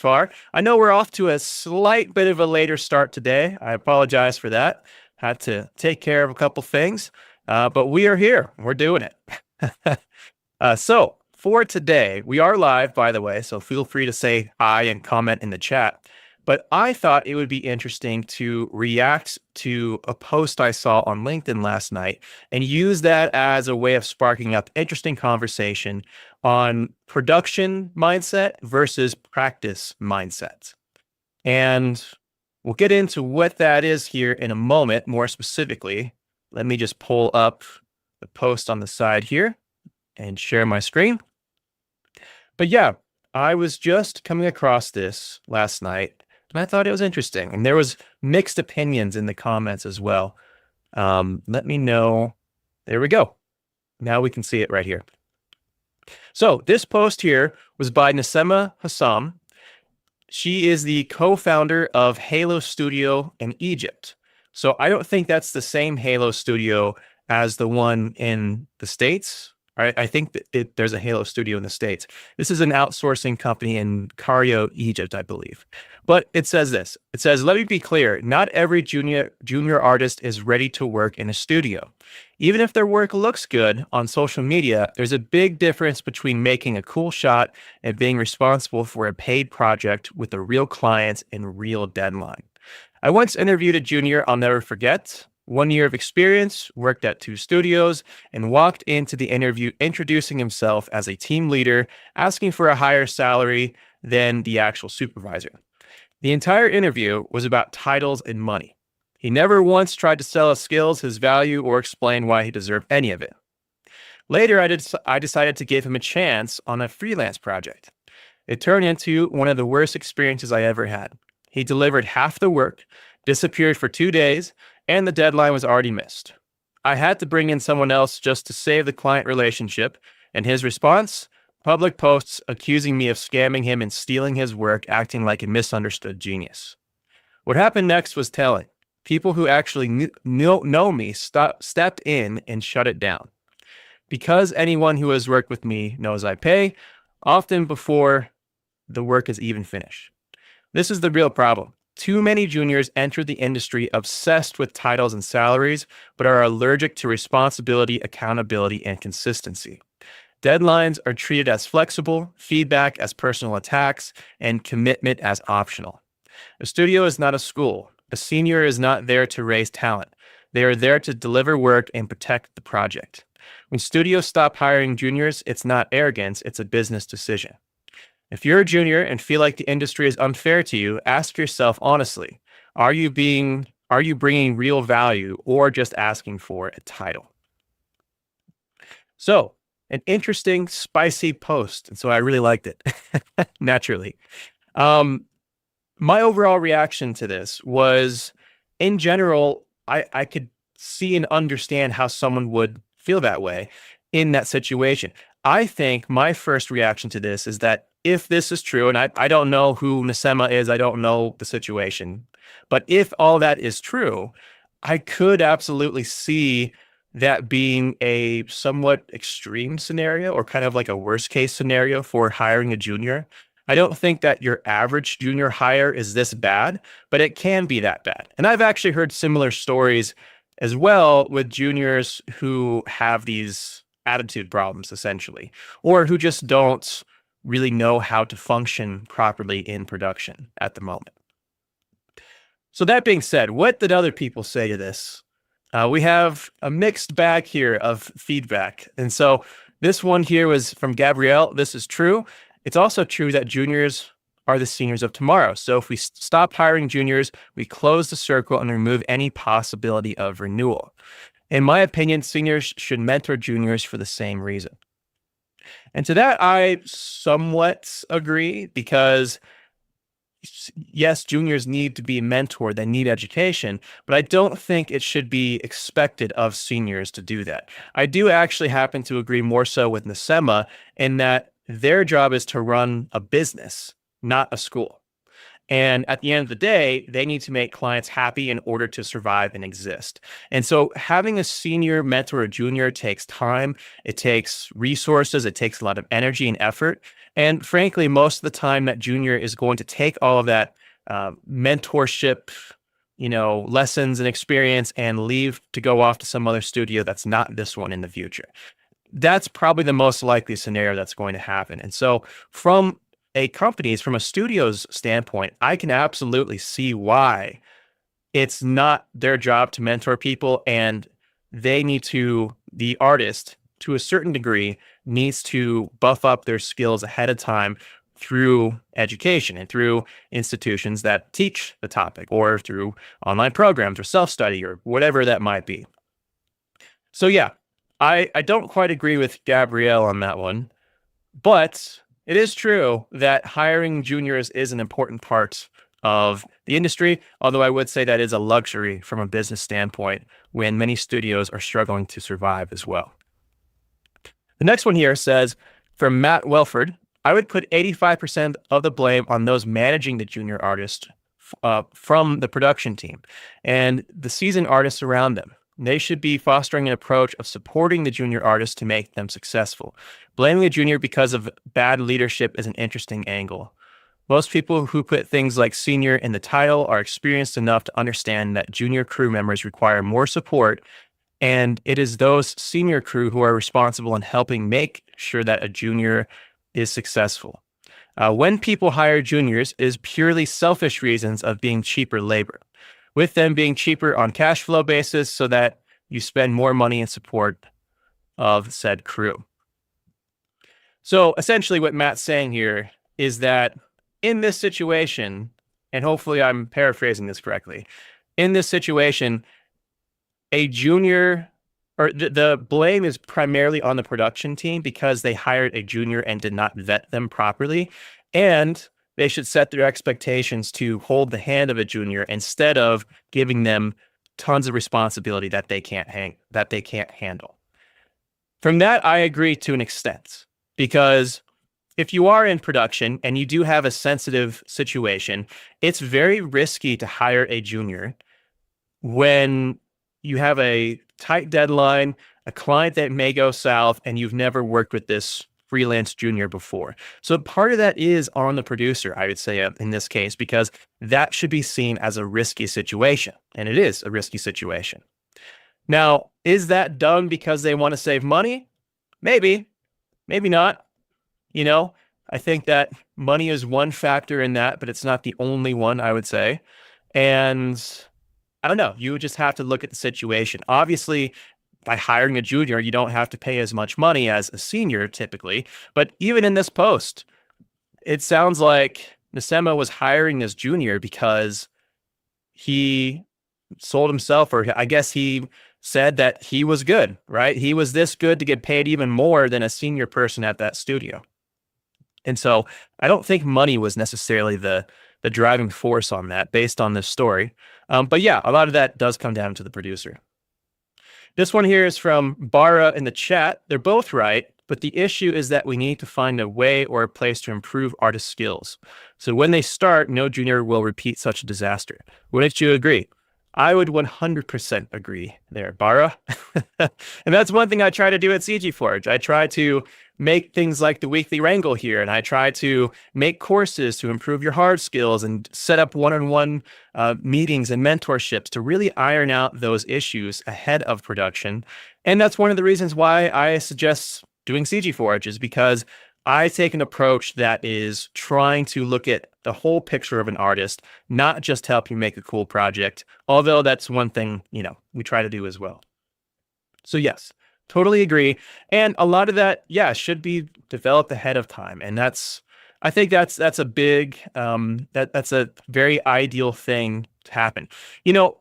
far. I know we're off to a slight bit of a later start today. I apologize for that. Had to take care of a couple things, but we are here. We're doing it. So for today, we are live, by the way, so feel free to say hi and comment in the chat. But I thought it would be interesting to react to a post I saw on LinkedIn last night and use that as a way of sparking up interesting conversation on production mindset versus practice mindset. And we'll get into what that is here in a moment, more specifically. Let me just pull up the post on the side here and share my screen. But yeah, I was just coming across this last night and I thought it was interesting. And there was mixed opinions in the comments as well. Let me know. There we go. Now we can see it right here. So this post here was by Nassema Hassam. She is the co-founder of Halo Studio in Egypt. So I don't think that's the same Halo Studio as the one in the States. I think that there's a Halo Studio in the States. This is an outsourcing company in Cairo, Egypt, I believe. But it says this. It says, let me be clear. Not every junior artist is ready to work in a studio. Even if their work looks good on social media, there's a big difference between making a cool shot and being responsible for a paid project with a real client and real deadline. I once interviewed a junior I'll never forget. 1 year of experience, worked at 2 studios, and walked into the interview introducing himself as a team leader, asking for a higher salary than the actual supervisor. The entire interview was about titles and money. He never once tried to sell his skills, his value, or explain why he deserved any of it. Later, I decided to give him a chance on a freelance project. It turned into one of the worst experiences I ever had. He delivered half the work, disappeared for 2 days, and the deadline was already missed. I had to bring in someone else just to save the client relationship, and his response? Public posts accusing me of scamming him and stealing his work, acting like a misunderstood genius. What happened next was telling. People who actually know me stepped in and shut it down. Because anyone who has worked with me knows I pay, often before the work is even finished. This is the real problem. Too many juniors enter the industry obsessed with titles and salaries, but are allergic to responsibility, accountability, and consistency. Deadlines are treated as flexible, feedback as personal attacks, and commitment as optional. A studio is not a school. A senior is not there to raise talent. They are there to deliver work and protect the project. When studios stop hiring juniors, it's not arrogance, it's a business decision. If you're a junior and feel like the industry is unfair to you, ask yourself honestly, are you bringing real value or just asking for a title? So, an interesting, spicy post. And so I really liked it, naturally. My overall reaction to this was, in general, I could see and understand how someone would feel that way in that situation. I think my first reaction to this is that if this is true, and I don't know who Nassema is, I don't know the situation, but if all that is true, I could absolutely see that being a somewhat extreme scenario or kind of like a worst case scenario for hiring a junior. I don't think that your average junior hire is this bad, but it can be that bad. And I've actually heard similar stories as well with juniors who have these attitude problems, essentially, or who just don't really know how to function properly in production at the moment. So that being said, what did other people say to this? We have a mixed bag here of feedback. And so this one here was from Gabrielle. This is true. It's also true that juniors are the seniors of tomorrow. So if we stop hiring juniors, we close the circle and remove any possibility of renewal. In my opinion, seniors should mentor juniors for the same reason. And to that, I somewhat agree because yes, juniors need to be mentored, they need education, but I don't think it should be expected of seniors to do that. I do actually happen to agree more so with Nassema in that their job is to run a business, not a school. And at the end of the day, they need to make clients happy in order to survive and exist. And so having a senior mentor or junior takes time, it takes resources, it takes a lot of energy and effort. And frankly, most of the time that junior is going to take all of that mentorship, lessons and experience and leave to go off to some other studio that's not this one in the future. That's probably the most likely scenario that's going to happen. And so from a studio's standpoint, I can absolutely see why it's not their job to mentor people, and the artist, to a certain degree, needs to buff up their skills ahead of time through education and through institutions that teach the topic, or through online programs or self-study or whatever that might be. So yeah, I don't quite agree with Gabrielle on that one, but it is true that hiring juniors is an important part of the industry, although I would say that is a luxury from a business standpoint when many studios are struggling to survive as well. The next one here says, from Matt Welford, I would put 85% of the blame on those managing the junior artist from the production team and the seasoned artists around them. They should be fostering an approach of supporting the junior artists to make them successful. Blaming a junior because of bad leadership is an interesting angle. Most people who put things like senior in the title are experienced enough to understand that junior crew members require more support, and it is those senior crew who are responsible in helping make sure that a junior is successful. When people hire juniors, it is purely selfish reasons of being cheaper labor, with them being cheaper on cash flow basis so that you spend more money in support of said crew. So essentially what Matt's saying here is that in this situation, and hopefully I'm paraphrasing this correctly, in this situation, a junior, or the blame is primarily on the production team because they hired a junior and did not vet them properly. And they should set their expectations to hold the hand of a junior instead of giving them tons of responsibility that they can't handle. From that, I agree to an extent, because if you are in production and you do have a sensitive situation, it's very risky to hire a junior when you have a tight deadline, a client that may go south, and you've never worked with this freelance junior before. So part of that is on the producer, I would say, in this case, because that should be seen as a risky situation. And it is a risky situation. Now, is that done because they want to save money? Maybe, maybe not. I think that money is one factor in that, but it's not the only one, I would say. And I don't know, you would just have to look at the situation. Obviously, by hiring a junior, you don't have to pay as much money as a senior typically. But even in this post, it sounds like Nsema was hiring this junior because he sold himself, or I guess he said that he was good, right? He was this good to get paid even more than a senior person at that studio. And so I don't think money was necessarily the driving force on that based on this story. But yeah, a lot of that does come down to the producer. This one here is from Bara in the chat. They're both right, but the issue is that we need to find a way or a place to improve artist skills. So when they start, no junior will repeat such a disaster. Wouldn't you agree? I would 100% agree there, Bara. And that's one thing I try to do at CG Forge. I try to make things like the weekly wrangle here, and I try to make courses to improve your hard skills and set up one-on-one meetings and mentorships to really iron out those issues ahead of production. And that's one of the reasons why I suggest doing CG Forge, is because I take an approach that is trying to look at the whole picture of an artist, not just help you make a cool project, although that's one thing, we try to do as well. So yes, totally agree. And a lot of that, should be developed ahead of time. And I think that's a big, that's a very ideal thing to happen.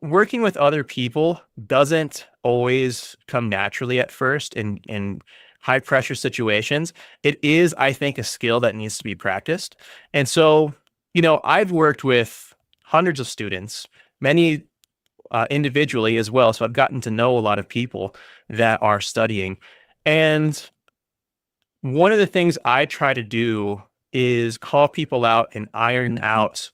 Working with other people doesn't always come naturally at first in high pressure situations. It is, I think, a skill that needs to be practiced. And so, I've worked with hundreds of students, many individually as well. So I've gotten to know a lot of people that are studying. And one of the things I try to do is call people out and iron out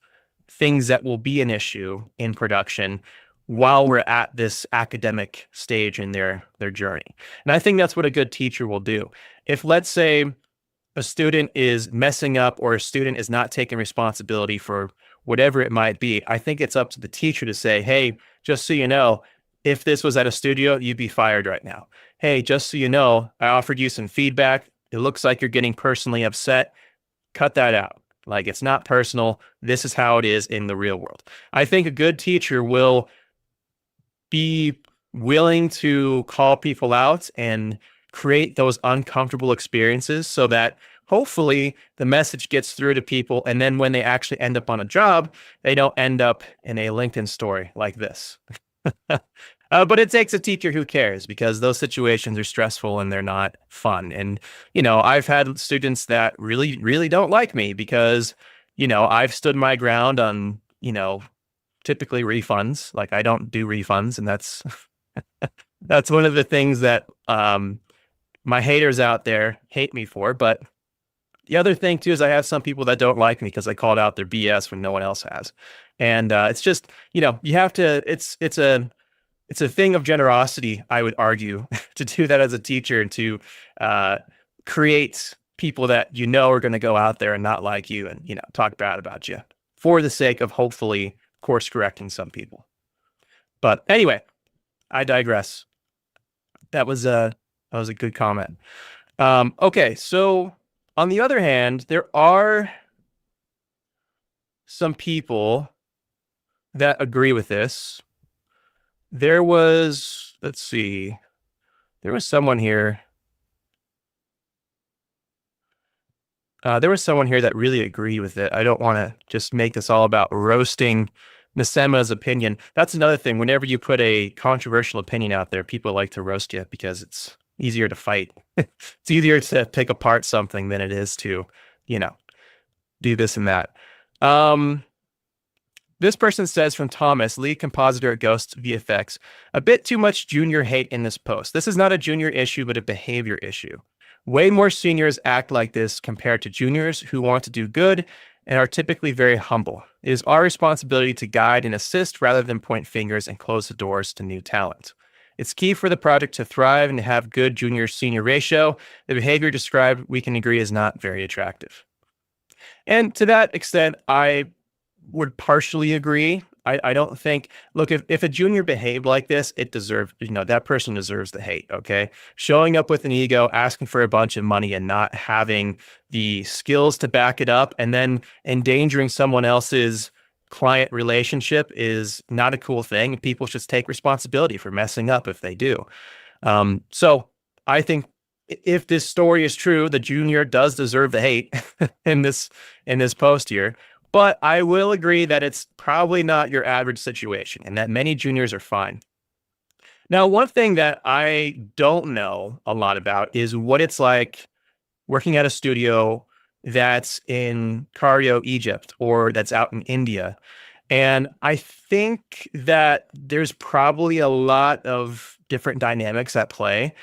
things that will be an issue in production while we're at this academic stage in their journey. And I think that's what a good teacher will do. If, let's say, a student is messing up or a student is not taking responsibility for whatever it might be, I think it's up to the teacher to say, hey, just so you know, if this was at a studio, you'd be fired right now. Hey, just so you know, I offered you some feedback. It looks like you're getting personally upset. Cut that out. Like, it's not personal. This is how it is in the real world. I think a good teacher will be willing to call people out and create those uncomfortable experiences so that hopefully the message gets through to people. And then when they actually end up on a job, they don't end up in a LinkedIn story like this. But it takes a teacher who cares, because those situations are stressful and they're not fun. And, I've had students that really, really don't like me because, I've stood my ground on, typically refunds. Like, I don't do refunds. And that's, that's one of the things that my haters out there hate me for. But the other thing too is I have some people that don't like me because I called out their BS when no one else has. And it's just, you have to, it's a thing of generosity, I would argue, to do that as a teacher and to create people that are going to go out there and not like you and talk bad about you for the sake of hopefully course correcting some people. But anyway, I digress. That was a good comment. Okay, so on the other hand, there are some people that agree with this. There was, let's see, there was someone here. There was someone here that really agreed with it. I don't want to just make this all about roasting Nsema's opinion. That's another thing. Whenever you put a controversial opinion out there, people like to roast you because it's easier to fight. It's easier to pick apart something than it is to, do this and that. This person says, from Thomas, lead compositor at Ghost VFX, a bit too much junior hate in this post. This is not a junior issue, but a behavior issue. Way more seniors act like this compared to juniors who want to do good and are typically very humble. It is our responsibility to guide and assist rather than point fingers and close the doors to new talent. It's key for the project to thrive and to have good junior-senior ratio. The behavior described, we can agree, is not very attractive. And to that extent, I would partially agree. I don't think, look, if a junior behaved like this, it deserves, that person deserves the hate, okay? Showing up with an ego, asking for a bunch of money and not having the skills to back it up, and then endangering someone else's client relationship is not a cool thing. People should take responsibility for messing up if they do. So I think if this story is true, the junior does deserve the hate in this post here. But I will agree that it's probably not your average situation and that many juniors are fine. Now, one thing that I don't know a lot about is what it's like working at a studio that's in Cairo, Egypt, or that's out in India. And I think that there's probably a lot of different dynamics at play.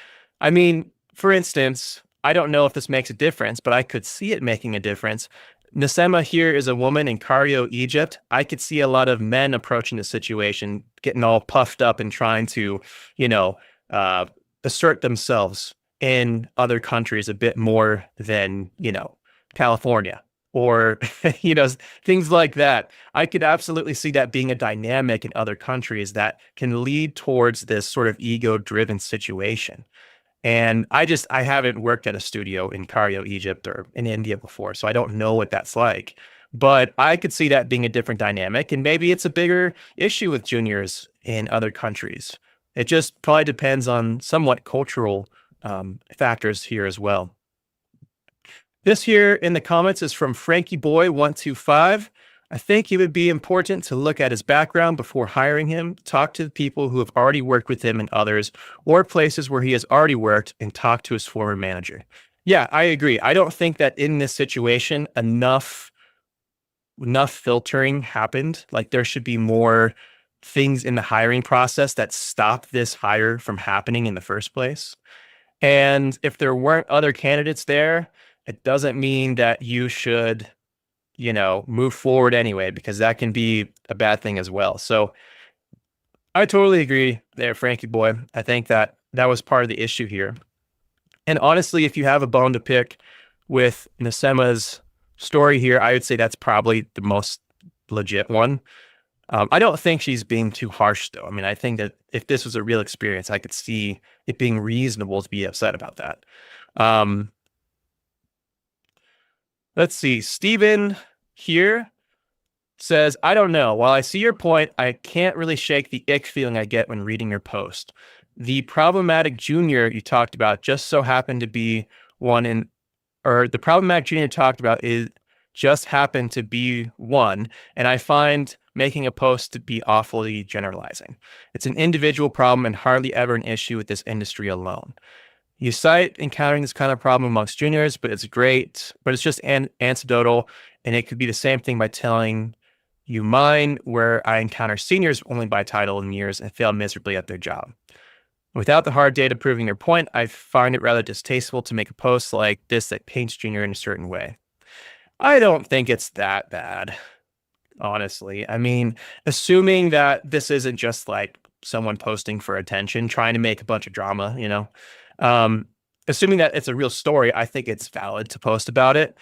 I mean, for instance, I don't know if this makes a difference, but I could see it making a difference. Nsema here is a woman in Cairo, Egypt. I could see a lot of men approaching the situation, getting all puffed up and trying to, assert themselves in other countries a bit more than, California or, things like that. I could absolutely see that being a dynamic in other countries that can lead towards this sort of ego-driven situation. And I haven't worked at a studio in Cairo, Egypt or in India before, so I don't know what that's like. But I could see that being a different dynamic, and maybe it's a bigger issue with juniors in other countries. It just probably depends on somewhat cultural factors here as well. This here in the comments is from Frankie Boy 125. I think it would be important to look at his background before hiring him, talk to the people who have already worked with him and others, or places where he has already worked, and talk to his former manager. Yeah, I agree. I don't think that in this situation, enough filtering happened. Like, there should be more things in the hiring process that stop this hire from happening in the first place. And if there weren't other candidates there, it doesn't mean that you should move forward anyway, because that can be a bad thing as well. So I totally agree there, Frankie boy. I think that was part of the issue here. And honestly, if you have a bone to pick with Nsema's story here, I would say that's probably the most legit one. I don't think she's being too harsh, though. I mean, I think that if this was a real experience, I could see it being reasonable to be upset about that. Let's see. Steven here says, I don't know. While I see your point, I can't really shake the ick feeling I get when reading your post. The problematic junior you talked about just so happened to be one the problematic junior you talked about is just happened to be one, and I find making a post to be awfully generalizing. It's an individual problem and hardly ever an issue with this industry alone. You cite encountering this kind of problem amongst juniors, but it's great, but it's just anecdotal, and it could be the same thing by telling you mine, where I encounter seniors only by title and years and fail miserably at their job. Without the hard data proving their point, I find it rather distasteful to make a post like this that paints junior in a certain way. I don't think it's that bad, honestly. I mean, assuming that this isn't just like someone posting for attention, trying to make a bunch of drama, assuming that it's a real story, I think it's valid to post about it.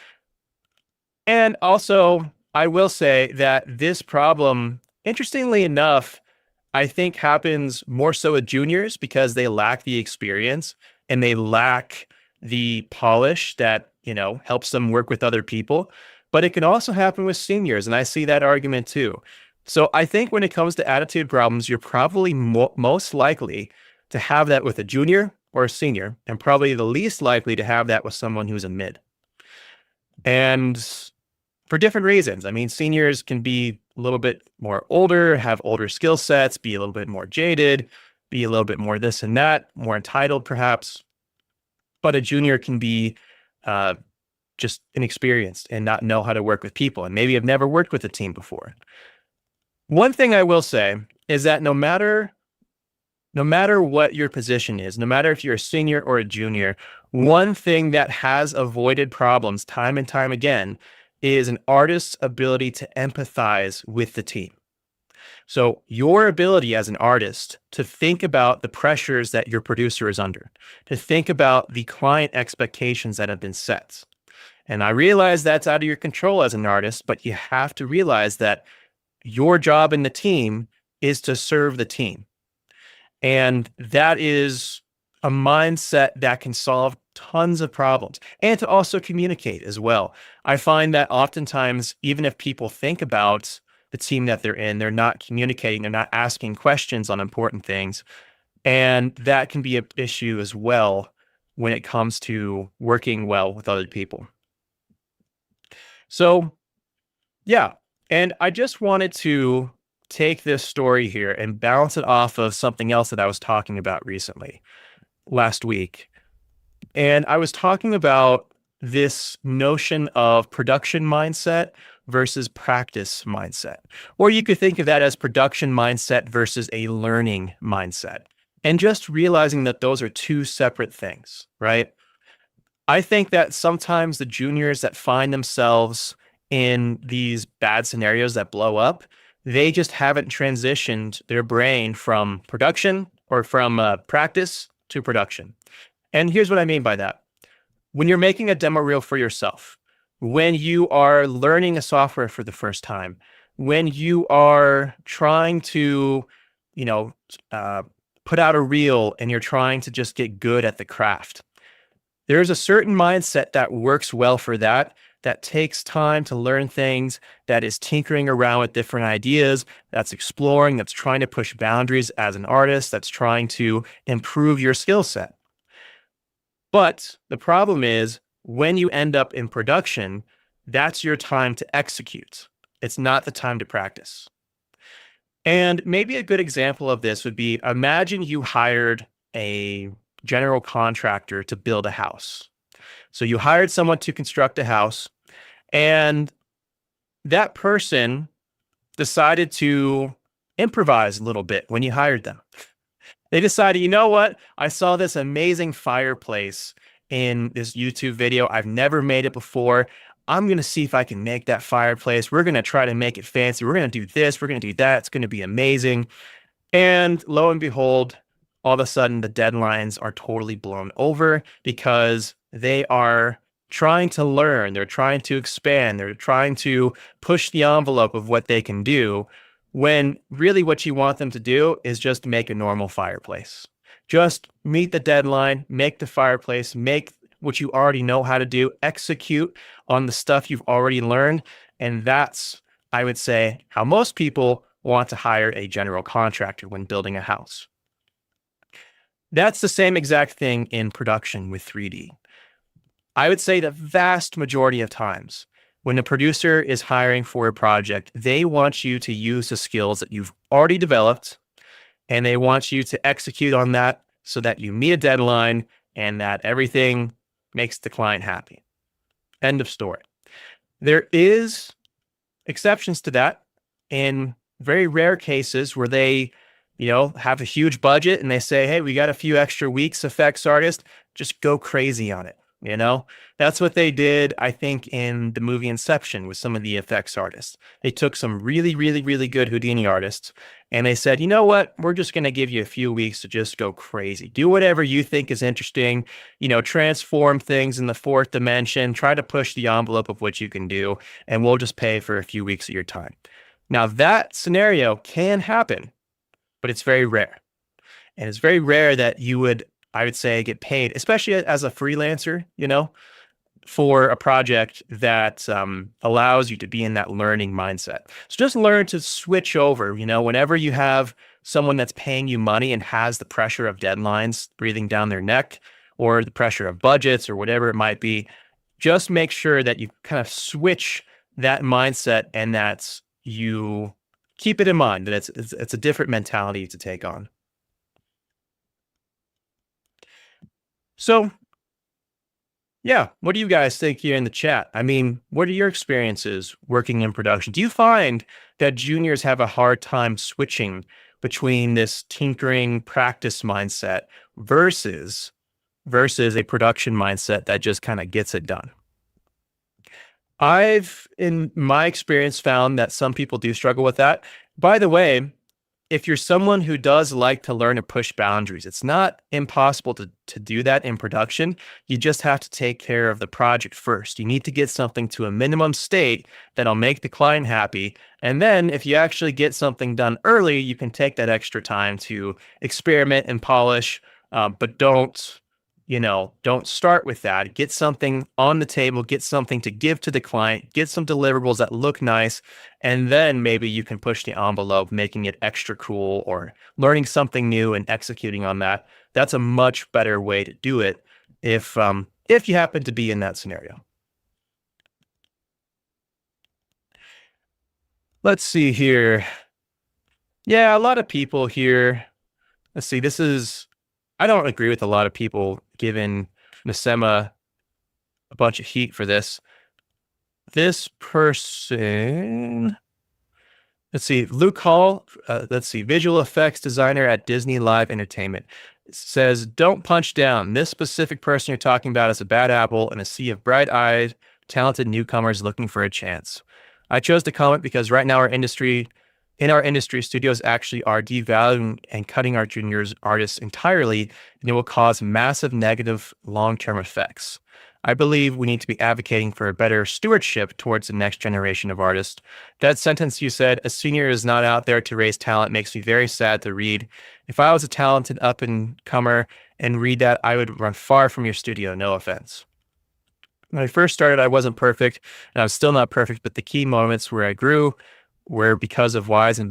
And also, I will say that this problem, interestingly enough, I think happens more so with juniors because they lack the experience and they lack the polish that, helps them work with other people. But it can also happen with seniors, and I see that argument too. So I think when it comes to attitude problems, you're probably most likely to have that with a junior or a senior, and probably the least likely to have that with someone who's a mid. And for different reasons. I mean, seniors can be a little bit more older, have older skill sets, be a little bit more jaded, be a little bit more this and that, more entitled perhaps. But a junior can be just inexperienced and not know how to work with people, and maybe have never worked with a team before. One thing I will say is that no matter what your position is, no matter if you're a senior or a junior, one thing that has avoided problems time and time again is an artist's ability to empathize with the team. So your ability as an artist to think about the pressures that your producer is under, to think about the client expectations that have been set. And I realize that's out of your control as an artist, but you have to realize that your job in the team is to serve the team. And that is a mindset that can solve tons of problems, and to also communicate as well. I find that oftentimes, even if people think about the team that they're in, they're not communicating, they're not asking questions on important things. And that can be an issue as well when it comes to working well with other people. So, yeah. And I just wanted to take this story here and bounce it off of something else that I was talking about recently, last week. And I was talking about this notion of production mindset versus practice mindset. Or you could think of that as production mindset versus a learning mindset. And just realizing that those are two separate things, right? I think that sometimes the juniors that find themselves in these bad scenarios that blow up, they just haven't transitioned their brain from production or from practice to production. And here's what I mean by that. When you're making a demo reel for yourself, when you are learning a software for the first time, when you are trying to, put out a reel and you're trying to just get good at the craft, there's a certain mindset that works well for that takes time to learn things, that is tinkering around with different ideas, that's exploring, that's trying to push boundaries as an artist, that's trying to improve your skill set. But the problem is when you end up in production, that's your time to execute. It's not the time to practice. And maybe a good example of this would be, imagine you hired a general contractor to build a house. So you hired someone to construct a house, and that person decided to improvise a little bit when you hired them. They decided, you know what? I saw this amazing fireplace in this YouTube video. I've never made it before. I'm going to see if I can make that fireplace. We're going to try to make it fancy. We're going to do this. We're going to do that. It's going to be amazing. And lo and behold, all of a sudden the deadlines are totally blown over because they are trying to learn. They're trying to expand. They're trying to push the envelope of what they can do, when really what you want them to do is just make a normal fireplace. Just meet the deadline, make the fireplace, make what you already know how to do, execute on the stuff you've already learned. And that's, I would say, how most people want to hire a general contractor when building a house. That's the same exact thing in production with 3D. I would say the vast majority of times when a producer is hiring for a project, they want you to use the skills that you've already developed, and they want you to execute on that so that you meet a deadline and that everything makes the client happy. End of story. There is exceptions to that in very rare cases where they, have a huge budget and they say, hey, we got a few extra weeks, effects artist, just go crazy on it. That's what they did, I think, in the movie Inception with some of the effects artists. They took some really, really, really good Houdini artists and they said, you know what, we're just going to give you a few weeks to just go crazy. Do whatever you think is interesting, transform things in the fourth dimension, try to push the envelope of what you can do, and we'll just pay for a few weeks of your time. Now, that scenario can happen, but it's very rare. And it's very rare that you would, I would say, get paid, especially as a freelancer, for a project that allows you to be in that learning mindset. So just learn to switch over, whenever you have someone that's paying you money and has the pressure of deadlines breathing down their neck, or the pressure of budgets, or whatever it might be, just make sure that you kind of switch that mindset and that you keep it in mind that it's a different mentality to take on. So, yeah, what do you guys think here in the chat? I mean, what are your experiences working in production? Do you find that juniors have a hard time switching between this tinkering practice mindset versus a production mindset that just kind of gets it done? I've, in my experience, found that some people do struggle with that. By the way, if you're someone who does like to learn to push boundaries, it's not impossible to do that in production. You just have to take care of the project first. You need to get something to a minimum state that'll make the client happy. And then if you actually get something done early, you can take that extra time to experiment and polish, but don't start with that. Get something on the table, get something to give to the client, get some deliverables that look nice, and then maybe you can push the envelope, making it extra cool or learning something new and executing on that. That's a much better way to do it if you happen to be in that scenario. Let's see here. Yeah, a lot of people here. Let's see, I don't agree with a lot of people giving Nasema a bunch of heat for this. This person, let's see, Luke Hall, visual effects designer at Disney Live Entertainment, says, don't punch down. This specific person you're talking about is a bad apple in a sea of bright-eyed, talented newcomers looking for a chance. I chose to comment because right now in our industry, studios actually are devaluing and cutting our juniors artists entirely, and it will cause massive negative long-term effects. I believe we need to be advocating for a better stewardship towards the next generation of artists. That sentence you said, a senior is not out there to raise talent, makes me very sad to read. If I was a talented up-and-comer and read that, I would run far from your studio, no offense. When I first started, I wasn't perfect, and I'm still not perfect, but the key moments where I grew were because of wise and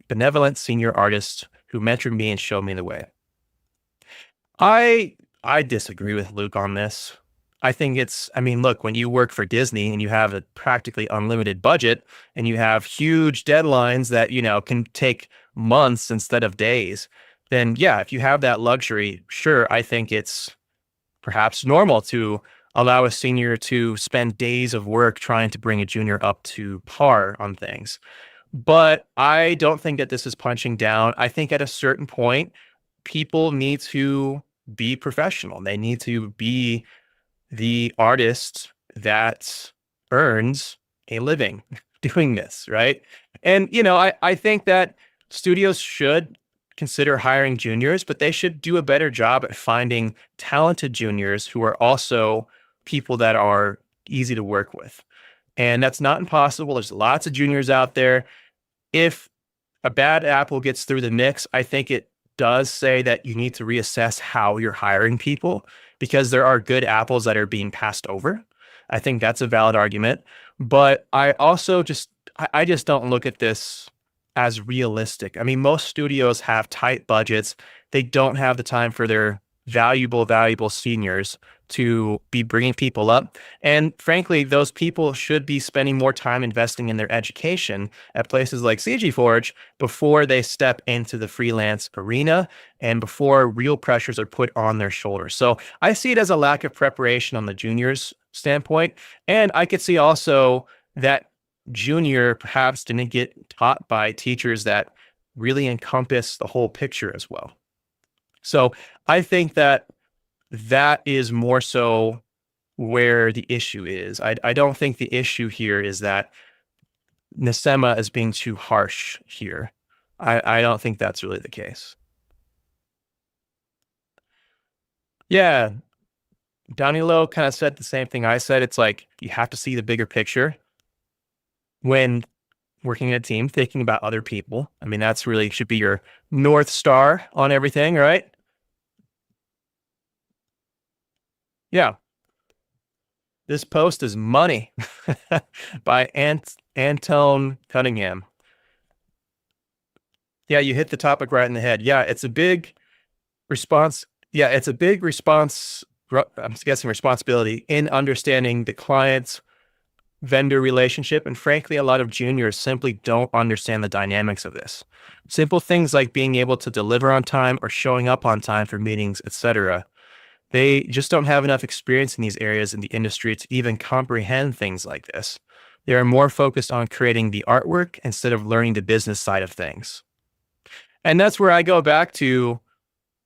benevolent senior artists who mentored me and showed me the way. I disagree with Luke on this. I think look, when you work for Disney and you have a practically unlimited budget and you have huge deadlines that, can take months instead of days, then yeah, if you have that luxury, sure, I think it's perhaps normal to allow a senior to spend days of work trying to bring a junior up to par on things. But I don't think that this is punching down. I think at a certain point, people need to be professional. They need to be the artist that earns a living doing this, right? And I think that studios should consider hiring juniors, but they should do a better job at finding talented juniors who are also people that are easy to work with. And that's not impossible. There's lots of juniors out there. If a bad apple gets through the mix, I think it does say that you need to reassess how you're hiring people, because there are good apples that are being passed over. I think that's a valid argument. But I also I just don't look at this as realistic. I mean, most studios have tight budgets. They don't have the time for their valuable seniors to be bringing people up. And frankly, those people should be spending more time investing in their education at places like CG Forge before they step into the freelance arena and before real pressures are put on their shoulders. So I see it as a lack of preparation on the juniors standpoint. And I could see also that junior perhaps didn't get taught by teachers that really encompass the whole picture as well. So I think that is more so where the issue is. I don't think the issue here is that NSEMA is being too harsh here. I don't think that's really the case. Yeah, Danilo kind of said the same thing I said. It's like you have to see the bigger picture when working in a team, thinking about other people. I mean, that's really should be your North Star on everything, right? Yeah. This post is money by Antone Cunningham. Yeah, you hit the topic right in the head. Yeah, it's a big response. Yeah, it's a big response. I'm guessing responsibility in understanding the client's vendor relationship. And frankly, a lot of juniors simply don't understand the dynamics of this. Simple things like being able to deliver on time or showing up on time for meetings, etc. They just don't have enough experience in these areas in the industry to even comprehend things like this. They are more focused on creating the artwork instead of learning the business side of things. And that's where I go back to,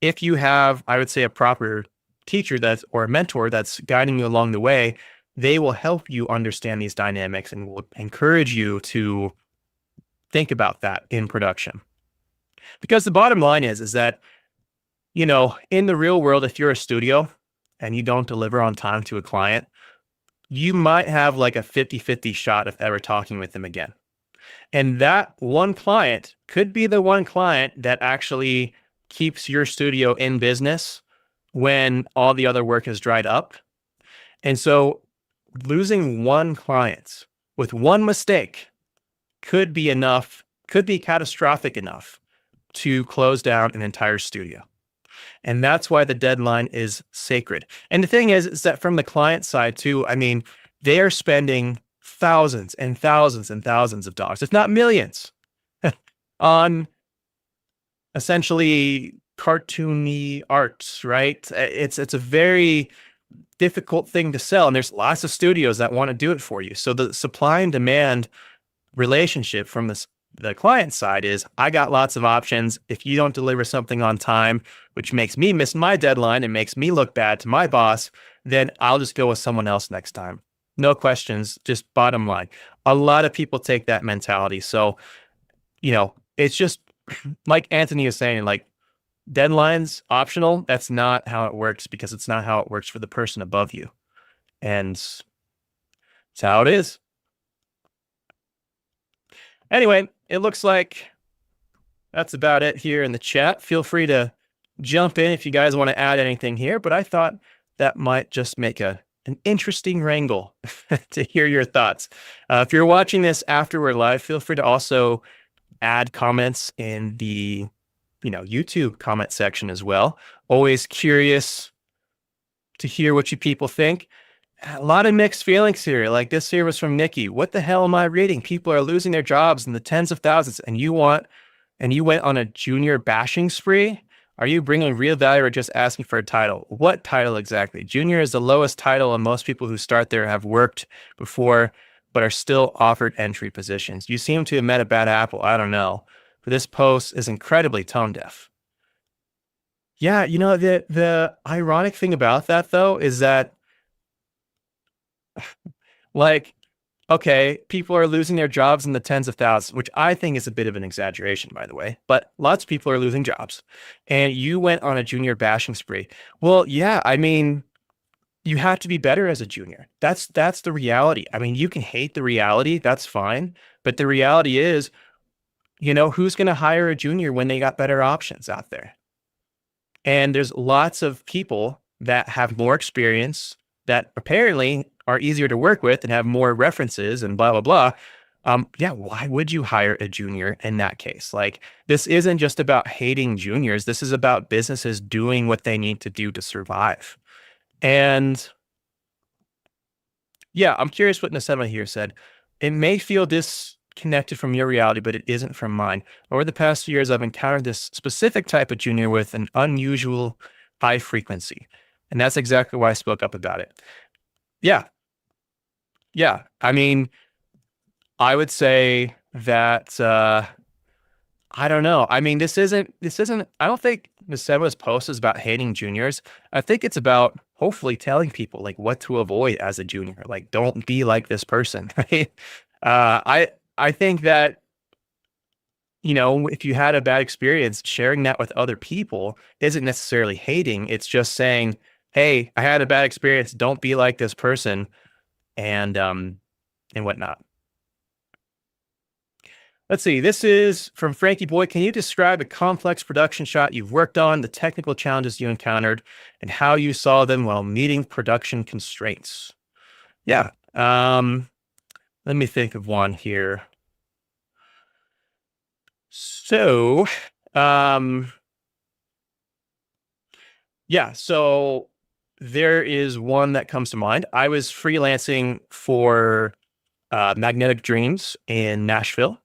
if you have, I would say, a proper teacher or a mentor that's guiding you along the way, they will help you understand these dynamics and will encourage you to think about that in production. Because the bottom line is that, in the real world, if you're a studio and you don't deliver on time to a client, you might have like a 50-50 shot of ever talking with them again. And that one client could be the one client that actually keeps your studio in business when all the other work has dried up. And so losing one client with one mistake could be catastrophic enough to close down an entire studio. And that's why the deadline is sacred. And the thing is that from the client side too, I mean, they are spending thousands and thousands and thousands of dollars, if not millions, on essentially cartoony art, right? It's a very difficult thing to sell. And there's lots of studios that want to do it for you. So the supply and demand relationship from the client side is, I got lots of options. If you don't deliver something on time, which makes me miss my deadline and makes me look bad to my boss, then I'll just go with someone else next time. No questions, just bottom line. A lot of people take that mentality. So, it's just like Anthony is saying, like, deadlines optional. That's not how it works, because it's not how it works for the person above you. And it's how it is. Anyway, it looks like that's about it here in the chat. Feel free to jump in if you guys want to add anything here, but I thought that might just make an interesting wrangle to hear your thoughts. If you're watching this after we're live, feel free to also add comments in the YouTube comment section as well. Always curious to hear what you people think. A lot of mixed feelings here. Like this here was from Nikki. What the hell am I reading? People are losing their jobs in the tens of thousands, and you went on a junior bashing spree? Are you bringing real value or just asking for a title? What title exactly? Junior is the lowest title, and most people who start there have worked before but are still offered entry positions. You seem to have met a bad apple. I don't know. But this post is incredibly tone deaf. Yeah, the ironic thing about that, though, is that like okay, people are losing their jobs in the tens of thousands, which I think is a bit of an exaggeration, by the way, but lots of people are losing jobs. And you went on a junior bashing spree. Well, yeah, I mean, you have to be better as a junior. That's the reality. I mean, you can hate the reality, that's fine. But the reality is, who's going to hire a junior when they got better options out there? And there's lots of people that have more experience that apparently are easier to work with and have more references and blah, blah, blah. Yeah, why would you hire a junior in that case? Like, this isn't just about hating juniors. This is about businesses doing what they need to do to survive. And yeah, I'm curious what Nasema here said. It may feel disconnected from your reality, but it isn't from mine. Over the past few years, I've encountered this specific type of junior with an unusual high frequency. And that's exactly why I spoke up about it. Yeah. Yeah. I mean, I would say that I don't know. I mean, this isn't I don't think Nasema's post is about hating juniors. I think it's about hopefully telling people like what to avoid as a junior. Like, don't be like this person, right? I think that, if you had a bad experience, sharing that with other people isn't necessarily hating. It's just saying, hey, I had a bad experience. Don't be like this person, and whatnot. Let's see. This is from Frankie Boy. Can you describe a complex production shot you've worked on, the technical challenges you encountered, and how you saw them while meeting production constraints? Yeah. Let me think of one here. So, yeah. So there is one that comes to mind. I was freelancing for Magnetic Dreams in Nashville.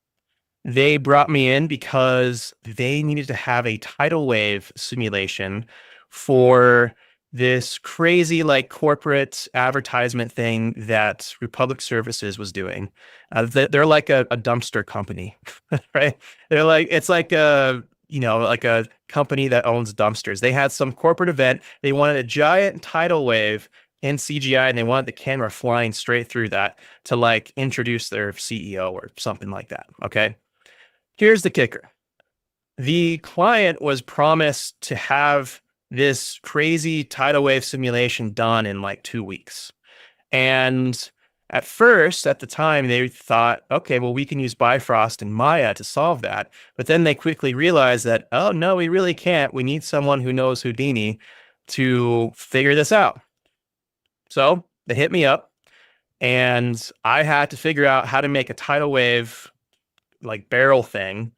They brought me in because they needed to have a tidal wave simulation for this crazy like corporate advertisement thing that Republic Services was doing. They're like a dumpster company, right? It's like like a company that owns dumpsters. They had some corporate event. They wanted a giant tidal wave in CGI, and they wanted the camera flying straight through that to like introduce their CEO or something like that. Okay. Here's the kicker. The client was promised to have this crazy tidal wave simulation done in like 2 weeks. And at first, at the time, they thought, okay, well, we can use Bifrost and Maya to solve that. But then they quickly realized that, oh, no, we really can't. We need someone who knows Houdini to figure this out. So they hit me up, and I had to figure out how to make a tidal wave like barrel thing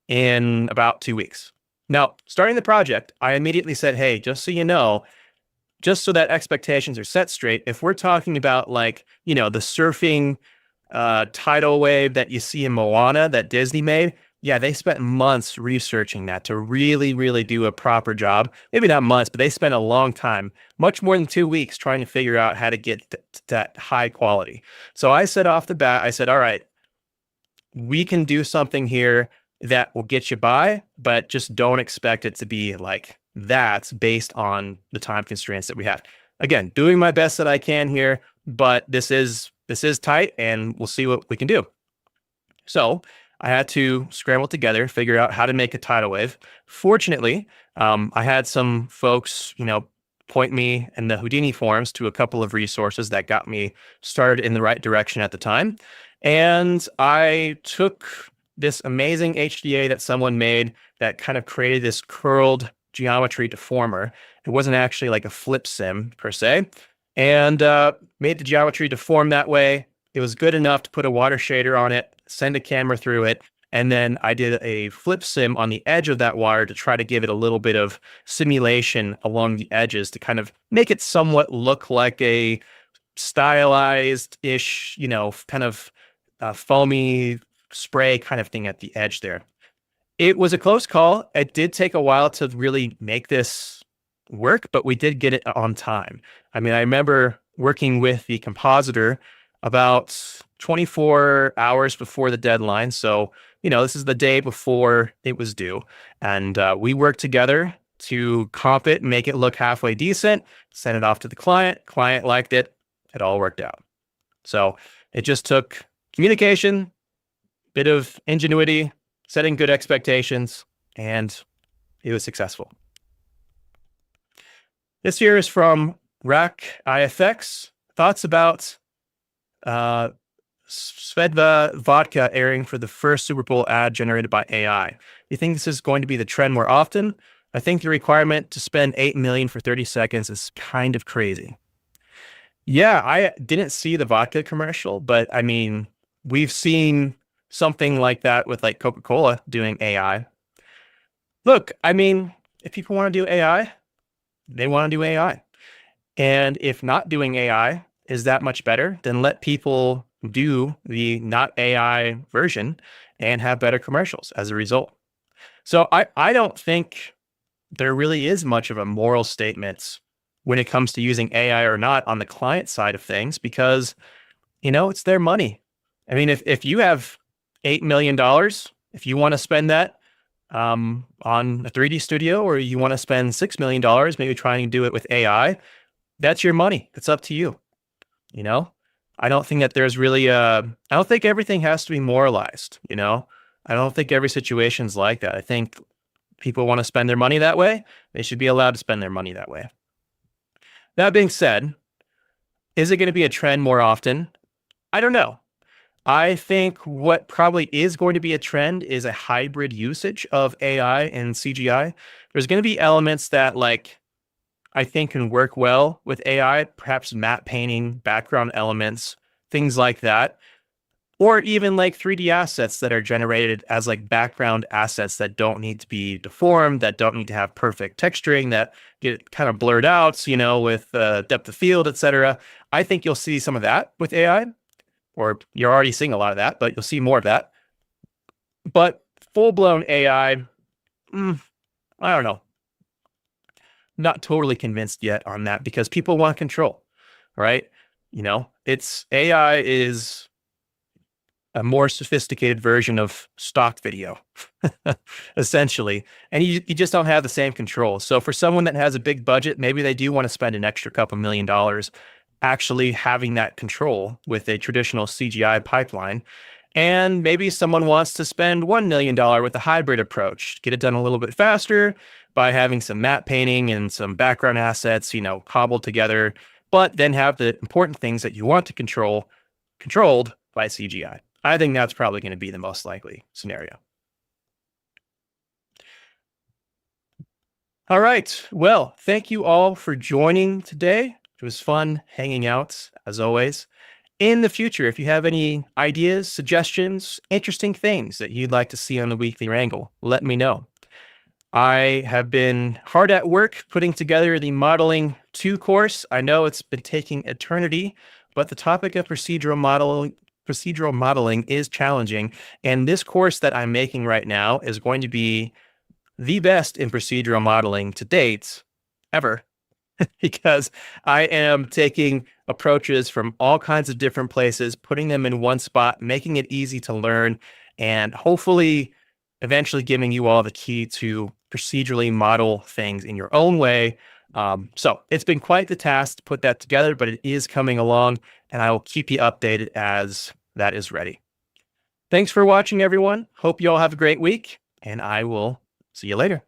in about 2 weeks. Now, starting the project, I immediately said, hey, just so you know, just so that expectations are set straight, if we're talking about like, the surfing tidal wave that you see in Moana that Disney made, yeah, they spent months researching that to really, really do a proper job. Maybe not months, but they spent a long time, much more than 2 weeks trying to figure out how to get that high quality. So I said off the bat, I said, all right, we can do something here that will get you by, but just don't expect it to be like that based on the time constraints that we have. Again, doing my best that I can here, but this is tight, and we'll see what we can do. So I had to scramble together, figure out how to make a tidal wave. Fortunately, I had some folks, point me in the Houdini forums to a couple of resources that got me started in the right direction at the time. And I took this amazing HDA that someone made that kind of created this curled geometry deformer. It wasn't actually like a flip sim per se, and made the geometry deform that way. It was good enough to put a water shader on it, send a camera through it, and then I did a flip sim on the edge of that wire to try to give it a little bit of simulation along the edges to kind of make it somewhat look like a stylized-ish, kind of foamy spray kind of thing at the edge there. It was a close call. It did take a while to really make this work, but we did get it on time. I mean, I remember working with the compositor about 24 hours before the deadline. So, this is the day before it was due. And we worked together to comp it, make it look halfway decent, send it off to the client. Client liked it. It all worked out. So It just took communication, bit of ingenuity, setting good expectations, and it was successful. This here is from Rack IFX. Thoughts about Svedka vodka airing for the first Super Bowl ad generated by AI. You think this is going to be the trend more often? I think the requirement to spend $8 million for 30 seconds is kind of crazy. Yeah, I didn't see the vodka commercial, but I mean, we've seen something like that with like Coca-Cola doing AI. Look, I mean, if people want to do AI, they want to do AI. And if not doing AI is that much better, then let people do the not AI version and have better commercials as a result. So I don't think there really is much of a moral statement when it comes to using AI or not on the client side of things, because, it's their money. I mean, if you have $8 million, if you want to spend that on a 3D studio, or you want to spend $6 million, maybe trying to do it with AI, that's your money. It's up to you. I don't think that there's really I don't think everything has to be moralized. I don't think every situation's like that. I think people want to spend their money that way. They should be allowed to spend their money that way. That being said, is it going to be a trend more often? I don't know. I think what probably is going to be a trend is a hybrid usage of AI and CGI. There's going to be elements that I think can work well with AI, perhaps matte painting, background elements, things like that. Or even 3D assets that are generated as background assets that don't need to be deformed, that don't need to have perfect texturing, that get kind of blurred out, with depth of field, etc. I think you'll see some of that with AI, or you're already seeing a lot of that, but you'll see more of that. But full-blown AI, I don't know. Not totally convinced yet on that, because people want control, right? It's AI is a more sophisticated version of stock video, essentially. And you just don't have the same control. So for someone that has a big budget, maybe they do want to spend an extra couple $1 million actually having that control with a traditional CGI pipeline. And maybe someone wants to spend $1 million with a hybrid approach, get it done a little bit faster by having some matte painting and some background assets, cobbled together, but then have the important things that you want to controlled by CGI. I think that's probably going to be the most likely scenario. All right. Well, thank you all for joining today. It was fun hanging out, as always. In the future, if you have any ideas, suggestions, interesting things that you'd like to see on the Weekly Wrangle, let me know. I have been hard at work putting together the Modeling 2 course. I know it's been taking eternity, but the topic of procedural modeling is challenging. And this course that I'm making right now is going to be the best in procedural modeling to date ever, because I am taking approaches from all kinds of different places, putting them in one spot, making it easy to learn, and hopefully eventually giving you all the key to procedurally model things in your own way. So it's been quite the task to put that together, but it is coming along, and I will keep you updated as that is ready. Thanks for watching, everyone. Hope you all have a great week, and I will see you later.